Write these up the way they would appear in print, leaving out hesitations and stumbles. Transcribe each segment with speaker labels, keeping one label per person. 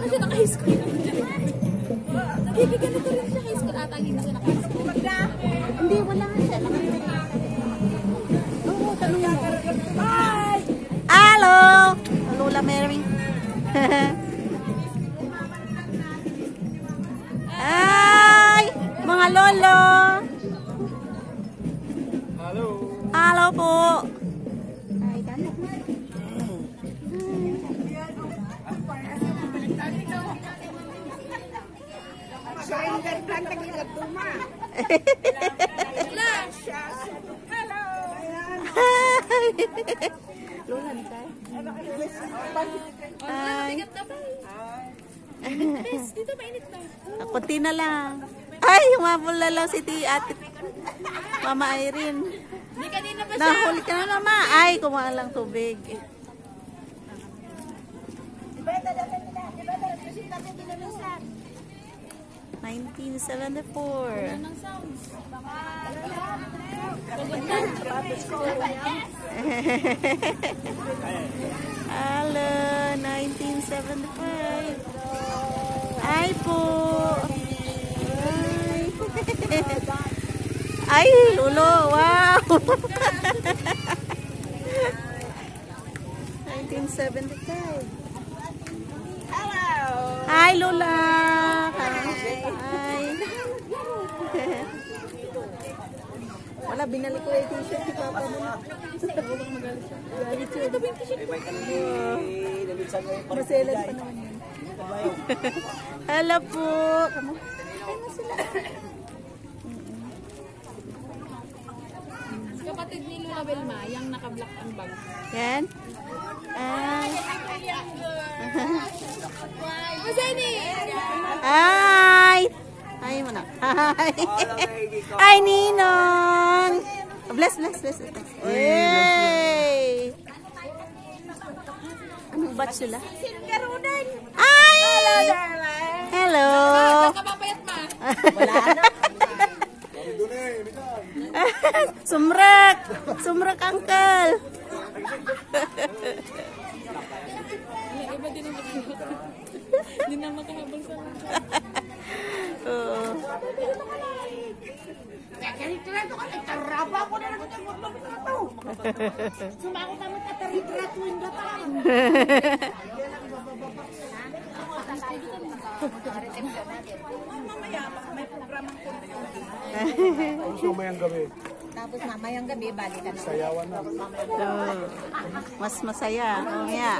Speaker 1: siya naka-high school. Nagkikiganito rin siya high school. Ata, hindi na siya naka-high school. Hindi, wala nga siya. Oo, tanongin mo. Hi!
Speaker 2: Hello! Lola Mary. Hi! Mga lolo!
Speaker 3: Hello!
Speaker 2: Hello po! Lulan tayo.
Speaker 1: Dito mainit na.
Speaker 2: Kunti na lang. Ay, humabol na lang si Ate Mama Irene.
Speaker 1: Hindi kanina pa siya.
Speaker 2: Nahuli ka na naman. Ay, kumuha lang tubig. 1974.
Speaker 1: Anong sounds?
Speaker 2: Hello, 1975. Ay po. Ay, Lolo, wow. 1975. Hi, Lola. Hi. Wala, binalik ko yung t-shirt ni Papa mo. Galit siya. Maselan pa naman yun. Hello po. Ano sila?
Speaker 1: Kapatid ni Lola Belma, yung naka-black ang bag.
Speaker 2: Yan.
Speaker 1: Maseni!
Speaker 2: Hi! Hi mo na. Hi! Hi, Ninong! Bless. Hey! Anong batch sila? Hi! Hello!
Speaker 1: Kapapayat ma!
Speaker 2: Sumrak! Sumrak, uncle!
Speaker 1: Iba din ang hindi na makahabang sa mga.
Speaker 2: Oo.
Speaker 4: Ganito na ito ka, nagtarapa ko na lang ito. Sumakot naman at ritratuin na tayo. Mamaya, may programang
Speaker 3: Sumayang gabi.
Speaker 4: tapos mamayang gabi, balikan na.
Speaker 3: Sayawan na.
Speaker 2: Mas masaya. Oo nga.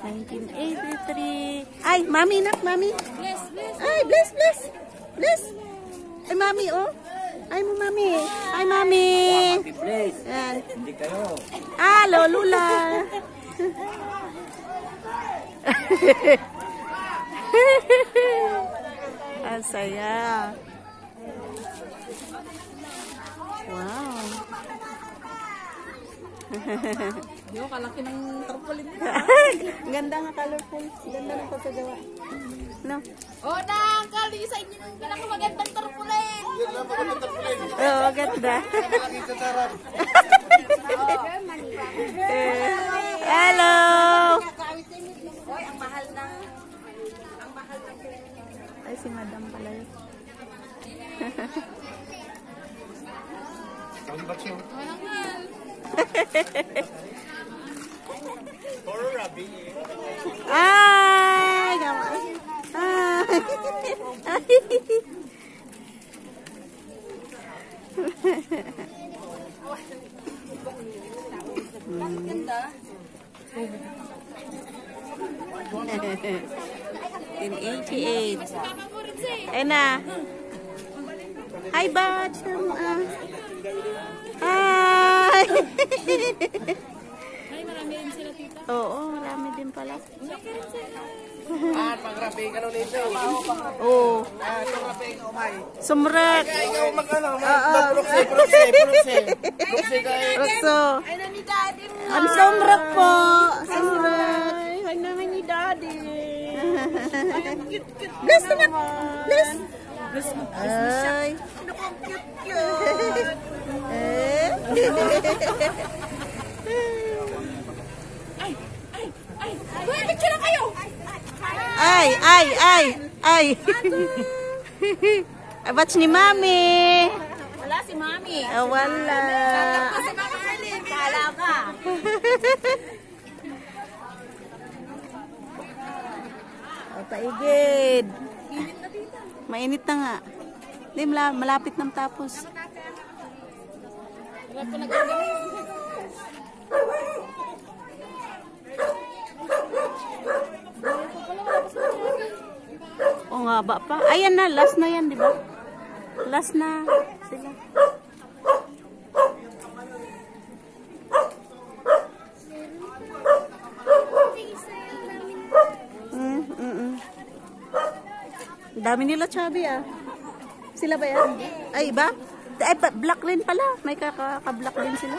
Speaker 2: 1983. Ay, mami nak, mami.
Speaker 1: Bless.
Speaker 2: Ay, bless. Ay, mami, oh. Ay, mo, mami. Ay, mami.
Speaker 3: Please.
Speaker 2: Yan.
Speaker 3: Hindi kayo.
Speaker 2: Hello, Lula. Ang saya. Wow.
Speaker 1: Di ko kalaki ng tarpaulin nito.
Speaker 2: Ganda nga, colorful. Ganda ng pagkagawa. No?
Speaker 1: Oh, na-uncle, yung sa inyo ng pinakamagandang tarpaulin.
Speaker 2: Oo, ganda. Hello!
Speaker 4: Hoy, ang mahal ng
Speaker 2: Ay, si Madam pala yun.
Speaker 1: Manangal.
Speaker 2: Ay! Gamay. Ay! In 88. Ayun na. Hi, Batch. Hi!
Speaker 1: Ay, marami rin sila, tita.
Speaker 2: Oo, marami din pala.
Speaker 3: Pangrapi ka nun ito.
Speaker 2: Oo.
Speaker 3: Pangrapi ka umay.
Speaker 2: Sumrek.
Speaker 3: Ikaw mag-ano? Purukse kayo.
Speaker 2: Rokso.
Speaker 4: ay na ni daddy mo.
Speaker 2: Ang sumrek po. Sumrek.
Speaker 4: Ay naman ni daddy.
Speaker 2: Bless naman. Bless. Ay.
Speaker 4: Ano kong cute.
Speaker 2: Eh. Ay. Batch ni Mami.
Speaker 4: Wala si Mami.
Speaker 2: Wala.
Speaker 4: Si Mama Arlene. Kala ka.
Speaker 2: Paigid. Mainit na nga. Hindi, malapit nang tapos.
Speaker 1: Wala pa nag-organize.
Speaker 2: O nga ba pa? Ayan na, last na yan, di ba? Last na sila. Dami nila, Chubby, ah. Sila ba yan? Ay, iba? Ay, black rin pala. May ka-black din sila.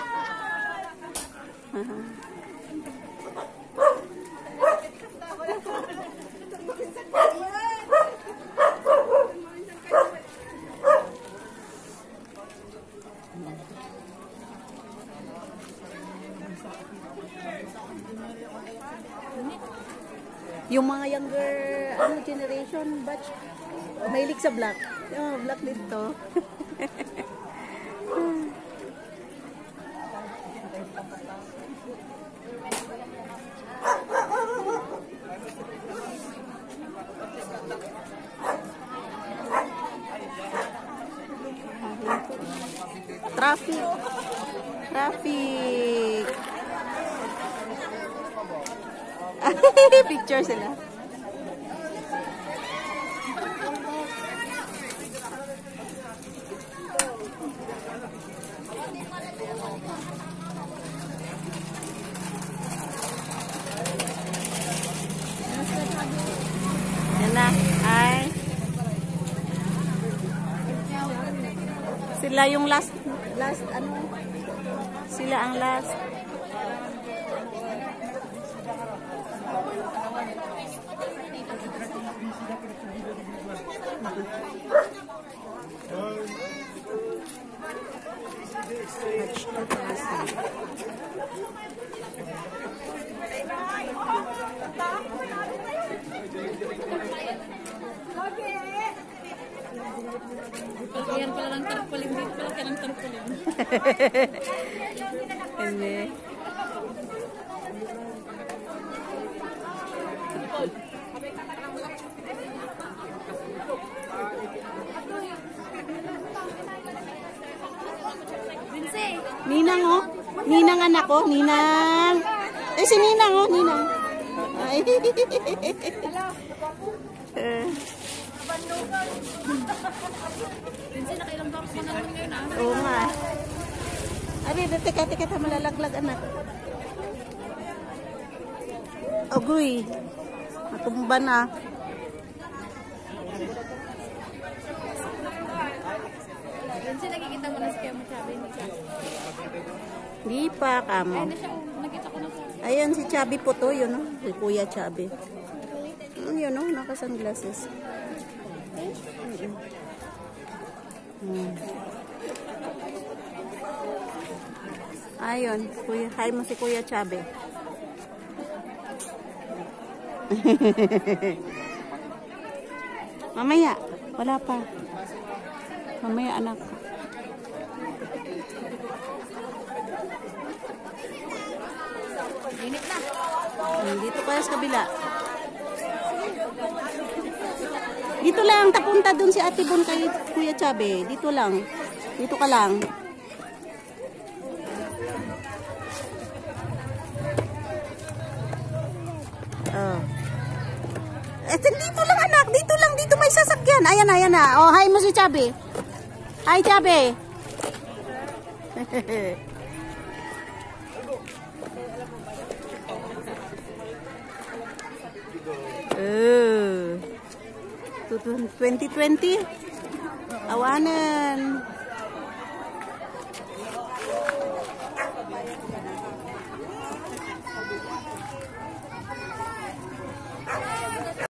Speaker 2: Yung mga younger generation batch, mahilig sa black. Black dito. Traffic. Picture sila. Yan na. Ay. Sila yung last ano? Sila ang last.
Speaker 1: Yan pala ng tarpaulin dito. Pala kaya ng tarpaulin.
Speaker 2: Hindi. Ninang, oh. Ninang anak ko. Ninang. Si Ninang, oh. Ninang. Ay.
Speaker 1: Vince, nakailang box mo naman ngayon, ah.
Speaker 2: Oo nga. Ari, teka, malalaglag, anak. Agoy. Natumba na.
Speaker 1: Vince, nakikita mo na si Kemo Chubby.
Speaker 2: Hindi pa, kamo.
Speaker 1: Ayun na siya, nakita ko na siya.
Speaker 2: Ayan, si Chubby po to, yun, oh. Si Kuya Chubby. Yun, oh, naka-sunglasses. Ayun, Kuya, hi mo si Kuya Chubby. Mamaya, wala pa. Mamaya, anak.
Speaker 1: Init na.
Speaker 2: Dito kaya sa kabila. Dito lang, tapunta dun si Ate Bon kay Kuya Chubby. Dito lang. Dito ka lang. Oh. Dito lang, anak. Dito lang. Dito may sasakyan. Ayan na. Oh, hi mo si Chubby. Hi, Chubby. Oh. 2020. Awanan.